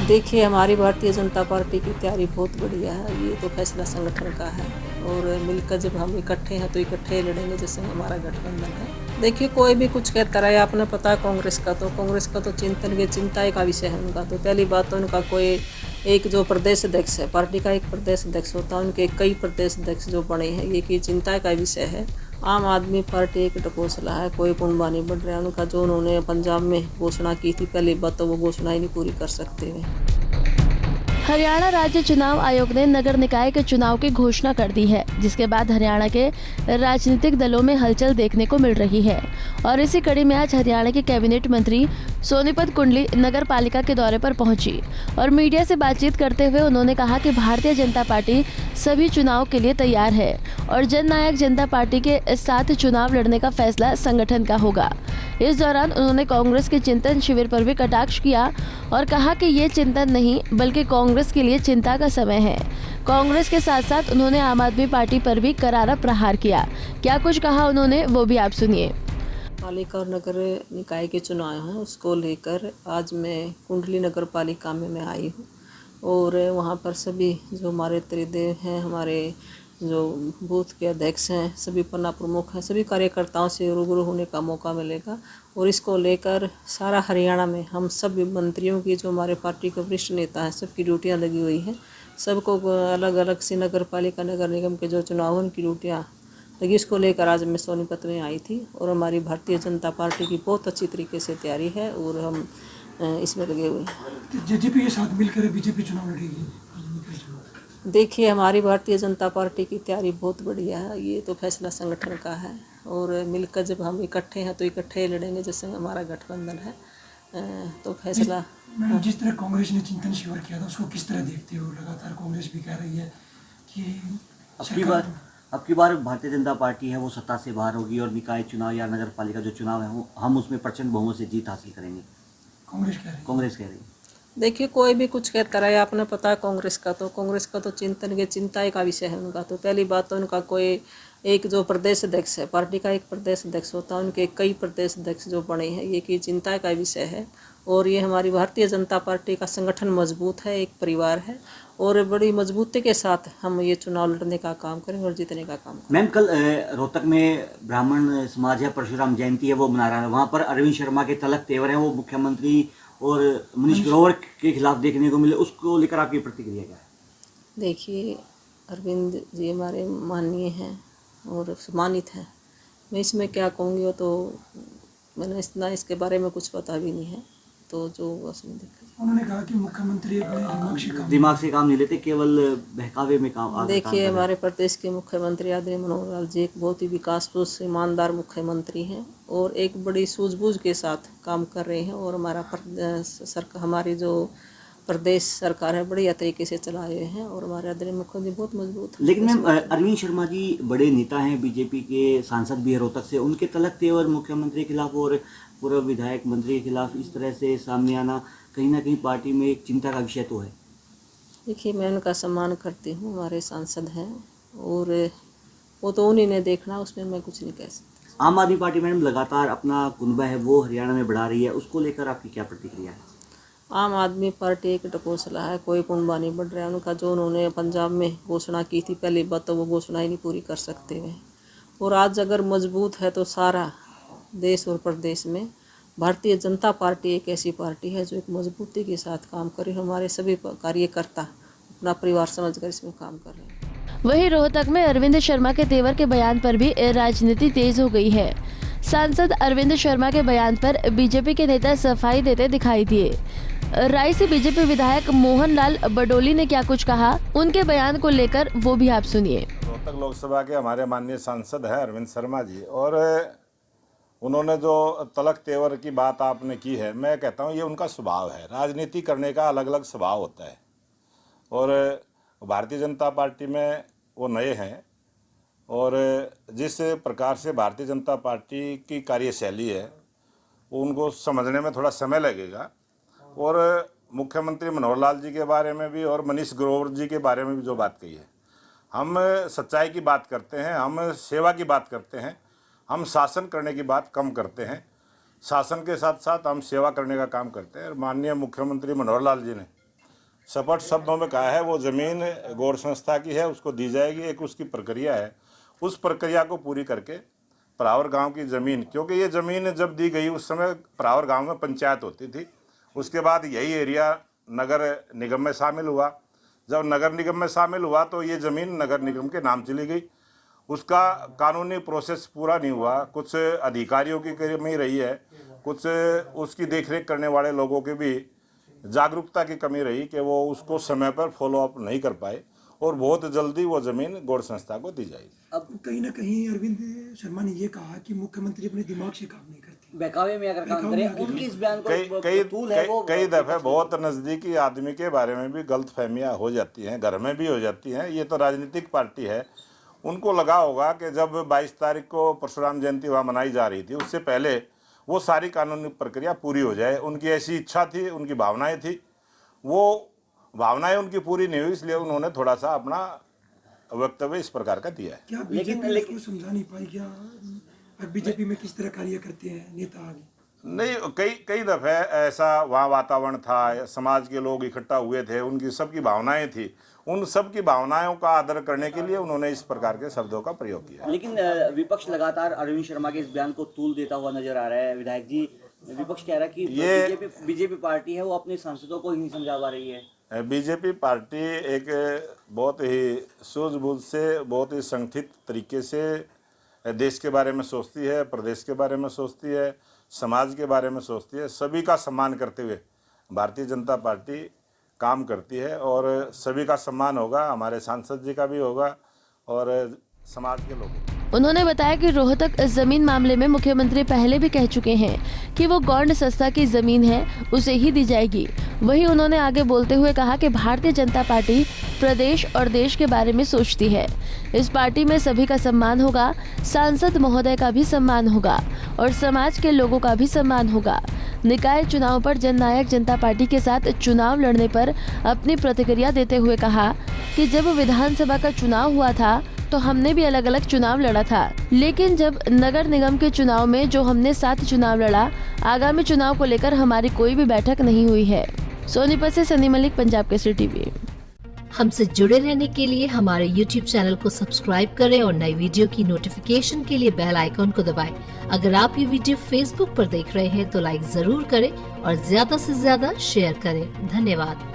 देखिए, हमारी भारतीय जनता पार्टी की तैयारी बहुत बढ़िया है। ये तो फैसला संगठन का है और मिलकर जब हम इकट्ठे हैं तो इकट्ठे लड़ेंगे, जैसे हमारा गठबंधन है। देखिए, कोई भी कुछ कहता रहे, आपने पता है कांग्रेस का तो चिंता का विषय है उनका। तो पहली बात तो उनका कोई एक जो प्रदेश अध्यक्ष है, पार्टी का एक प्रदेश अध्यक्ष होता है, उनके कई प्रदेश अध्यक्ष जो बने हैं, ये की चिंता का विषय है। आम आदमी पार्टी एक ढकोसला है, कोई कुंडा नहीं बढ़ रहा है उनका। जो उन्होंने पंजाब में घोषणा की थी, पहली बात तो वो घोषणा ही नहीं पूरी कर सकते वे। हरियाणा राज्य चुनाव आयोग ने नगर निकाय के चुनाव की घोषणा कर दी है, जिसके बाद हरियाणा के राजनीतिक दलों में हलचल देखने को मिल रही है। और इसी कड़ी में आज हरियाणा के कैबिनेट मंत्री सोनीपत कुंडली नगर पालिका के दौरे पर पहुंची और मीडिया से बातचीत करते हुए उन्होंने कहा कि भारतीय जनता पार्टी सभी चुनाव के लिए तैयार है और जननायक जनता पार्टी के साथ चुनाव लड़ने का फैसला संगठन का होगा। इस दौरान उन्होंने कांग्रेस के चिंतन शिविर पर भी कटाक्ष किया और कहा कि ये चिंतन नहीं बल्कि कांग्रेस के लिए चिंता का समय है। कांग्रेस के साथ साथ उन्होंने आम आदमी पार्टी पर भी करारा प्रहार किया। क्या कुछ कहा उन्होंने, वो भी आप सुनिए। पालिका और नगर निकाय के चुनाव हैं, उसको लेकर आज मैं कुंडली नगर पालिका में मैं आई हूँ और वहाँ पर सभी जो हमारे त्रिदेव हैं, हमारे जो बूथ के अध्यक्ष हैं, सभी पन्ना प्रमुख हैं, सभी कार्यकर्ताओं से रूबरू होने का मौका मिलेगा। और इसको लेकर सारा हरियाणा में हम सभी मंत्रियों की, जो हमारे पार्टी के वरिष्ठ नेता हैं, सबकी ड्यूटियाँ लगी हुई हैं। सबको अलग अलग सी नगर पालिका नगर निगम के जो चुनाव उनकी ड्यूटियाँ लगी। इसको लेकर आज मैं सोनीपत में आई थी और हमारी भारतीय जनता पार्टी की बहुत अच्छी तरीके से तैयारी है और हम इसमें लगे हुए हैं। जेजेपी के साथ मिलकर बीजेपी चुनाव लड़ेगी। देखिए, हमारी भारतीय जनता पार्टी की तैयारी बहुत बढ़िया है। ये तो फैसला संगठन का है और मिलकर जब हम इकट्ठे हैं तो इकट्ठे लड़ेंगे, जैसे हमारा गठबंधन है। तो फैसला जिस तरह कांग्रेस ने चिंतन शिविर किया था, उसको किस तरह देखते हो? लगातार कांग्रेस भी कह रही है कि अब की बार भारतीय जनता पार्टी है वो सत्ता से बाहर होगी और निकाय चुनाव या नगर पालिका जो चुनाव है वो हम उसमें प्रचंड बहुमत से जीत हासिल करेंगे, कांग्रेस कह रही है। देखिए, कोई भी कुछ कहता रहे, आपने पता है कांग्रेस का तो चिंता का विषय है उनका। तो पहली बात तो उनका कोई एक जो प्रदेश अध्यक्ष है, पार्टी का एक प्रदेश अध्यक्ष होता है, उनके कई प्रदेश अध्यक्ष जो बने हैं, ये की चिंता का विषय है। और ये हमारी भारतीय जनता पार्टी का संगठन मजबूत है, एक परिवार है और बड़ी मजबूती के साथ हम ये चुनाव लड़ने का काम करेंगे और जीतने का काम करेंगे। मैम, कल रोहतक में ब्राह्मण समाज है, परशुराम जयंती है, वो मना रहा है। वहाँ पर अरविंद शर्मा के तलक तेवर हैं, वो मुख्यमंत्री और मनीष ग्रोवर के खिलाफ देखने को मिले। उसको लेकर आपकी प्रतिक्रिया क्या है? देखिए, अरविंद जी हमारे माननीय हैं और सम्मानित हैं। मैं इसमें क्या कहूँगी, वो तो मैंने इतना इसके बारे में कुछ पता भी नहीं है। तो जो उसमें देखा, उन्होंने कहा कि मुख्यमंत्री अपने दिमाग से काम नहीं लेते, केवल बहकावे में काम। देखिए, हमारे प्रदेश के मुख्यमंत्री आदरणीय मनोहर लाल जी एक बहुत ही विकासपुरुष ईमानदार मुख्यमंत्री हैं और एक बड़ी सूझबूझ के साथ काम कर रहे हैं और हमारी जो प्रदेश सरकार है बढ़िया तरीके से चलाए हुए हैं और हमारे आदरणीय मुख्यमंत्री बहुत मजबूत हैं। लेकिन मैम, अरविंद शर्मा जी बड़े नेता हैं, बीजेपी के सांसद भी है रोहतक से, उनके तलक तेवर मुख्यमंत्री के खिलाफ और पूर्व विधायक मंत्री के खिलाफ इस तरह से सामने आना कहीं ना कहीं पार्टी में एक चिंता का विषय तो है। देखिए, मैं उनका सम्मान करती हूँ, हमारे सांसद हैं और वो तो उन्हीं ने देखना, उसमें मैं कुछ नहीं कह सकती। आम आदमी पार्टी मैडम लगातार अपना कुनबा है वो हरियाणा में बढ़ा रही है, उसको लेकर आपकी क्या प्रतिक्रिया है? आम आदमी पार्टी एक ढकोसला है, कोई कुंडा नहीं बढ़ रहा है उनका। जो उन्होंने पंजाब में घोषणा की थी, पहली बात तो वो घोषणा ही नहीं पूरी कर सकते वे। और आज अगर मजबूत है तो सारा देश और प्रदेश में भारतीय जनता पार्टी एक ऐसी पार्टी है जो एक मजबूती के साथ काम करे। हमारे सभी कार्यकर्ता अपना परिवार समझकर इसमें काम कर रहे हैं। वहीं रोहतक में अरविंद शर्मा के तेवर के बयान पर भी राजनीति तेज हो गई है। सांसद अरविंद शर्मा के बयान पर बीजेपी के नेता सफाई देते दिखाई दिए। राय से बीजेपी विधायक मोहन लाल बडोली ने क्या कुछ कहा, उनके बयान को लेकर वो भी आप सुनिए। रोहतक लोकसभा के हमारे माननीय सांसद हैं अरविंद शर्मा जी, और उन्होंने जो तलक तेवर की बात आपने की है, मैं कहता हूँ ये उनका स्वभाव है। राजनीति करने का अलग अलग स्वभाव होता है और भारतीय जनता पार्टी में वो नए हैं और जिस प्रकार से भारतीय जनता पार्टी की कार्यशैली है वो उनको समझने में थोड़ा समय लगेगा। और मुख्यमंत्री मनोहर लाल जी के बारे में भी और मनीष ग्रोवर जी के बारे में भी जो बात कही है, हम सच्चाई की बात करते हैं, हम सेवा की बात करते हैं, हम शासन करने की बात कम करते हैं। शासन के साथ साथ हम सेवा करने का काम करते हैं। माननीय मुख्यमंत्री मनोहर लाल जी ने स्पष्ट शब्दों में कहा है वो ज़मीन गौड़ संस्था की है, उसको दी जाएगी। एक उसकी प्रक्रिया है, उस प्रक्रिया को पूरी करके परावर गांव की ज़मीन, क्योंकि ये ज़मीन जब दी गई उस समय परावर गांव में पंचायत होती थी, उसके बाद यही एरिया नगर निगम में शामिल हुआ। जब नगर निगम में शामिल हुआ तो ये ज़मीन नगर निगम के नाम चली गई। उसका कानूनी प्रोसेस पूरा नहीं हुआ, कुछ अधिकारियों की कमी रही है, कुछ उसकी देखरेख करने वाले लोगों की भी जागरूकता की कमी रही कि वो उसको समय पर फॉलो अप नहीं कर पाए, और बहुत जल्दी वो ज़मीन गौड़ संस्था को दी जाएगी। अब कहीं ना कहीं अरविंद शर्मा ने ये कहा कि मुख्यमंत्री अपने दिमाग से काम नहीं करते, बहकावे में अगर काम करें, उनकी इस बयान को कई दफ़े बहुत नज़दीकी आदमी के बारे में भी गलतफहमियां हो जाती हैं, घर में भी हो जाती हैं। ये तो राजनीतिक पार्टी है, उनको लगा होगा कि जब 22 तारीख को परशुराम जयंती वहाँ मनाई जा रही थी, उससे पहले वो सारी कानूनी प्रक्रिया पूरी हो जाए। उनकी ऐसी इच्छा थी, उनकी भावनाएं थी, वो भावनाएं उनकी पूरी नहीं हुई, इसलिए उन्होंने थोड़ा सा अपना वक्तव्य इस प्रकार का दिया है। क्या बीजेपी उसको समझा नहीं पाई क्या? और बीजेपी में किस तरह कार्य करते हैं नेता आगे? नहीं, कई दफ़े ऐसा वहाँ वातावरण था, समाज के लोग इकट्ठा हुए थे, उनकी सबकी भावनाएं थी, उन सब की भावनाओं का आदर करने के लिए उन्होंने इस प्रकार के शब्दों का प्रयोग किया। लेकिन विपक्ष लगातार अरविंद शर्मा के इस बयान को तूल देता हुआ नजर आ रहा है। विधायक जी, विपक्ष कह रहा है कि ये बीजेपी पार्टी है, वो अपने सांसदों को ही नहीं समझा पा रही है। बीजेपी पार्टी एक बहुत ही सूझबूझ से, बहुत ही संगठित तरीके से देश के बारे में सोचती है, प्रदेश के बारे में सोचती है, समाज के बारे में सोचती है। सभी का सम्मान करते हुए भारतीय जनता पार्टी काम करती है, और सभी का सम्मान होगा, हमारे सांसद जी का भी होगा और समाज के लोगों। उन्होंने बताया कि रोहतक जमीन मामले में मुख्यमंत्री पहले भी कह चुके हैं कि वो गौड़ संस्था की जमीन है, उसे ही दी जाएगी। वहीं उन्होंने आगे बोलते हुए कहा कि भारतीय जनता पार्टी प्रदेश और देश के बारे में सोचती है। इस पार्टी में सभी का सम्मान होगा, सांसद महोदय का भी सम्मान होगा और समाज के लोगों का भी सम्मान होगा। निकाय चुनाव पर जननायक जनता पार्टी के साथ चुनाव लड़ने पर अपनी प्रतिक्रिया देते हुए कहा कि जब विधानसभा का चुनाव हुआ था तो हमने भी अलग अलग चुनाव लड़ा था, लेकिन जब नगर निगम के चुनाव में जो हमने साथ चुनाव लड़ा, आगामी चुनाव को लेकर हमारी कोई भी बैठक नहीं हुई है। सोनीपत से सनी मलिक, पंजाब केसरी टीवी। हमसे जुड़े रहने के लिए हमारे YouTube चैनल को सब्सक्राइब करें और नई वीडियो की नोटिफिकेशन के लिए बेल आइकॉन को दबाएं। अगर आप ये वीडियो Facebook पर देख रहे हैं तो लाइक जरूर करें और ज्यादा से ज्यादा शेयर करें। धन्यवाद।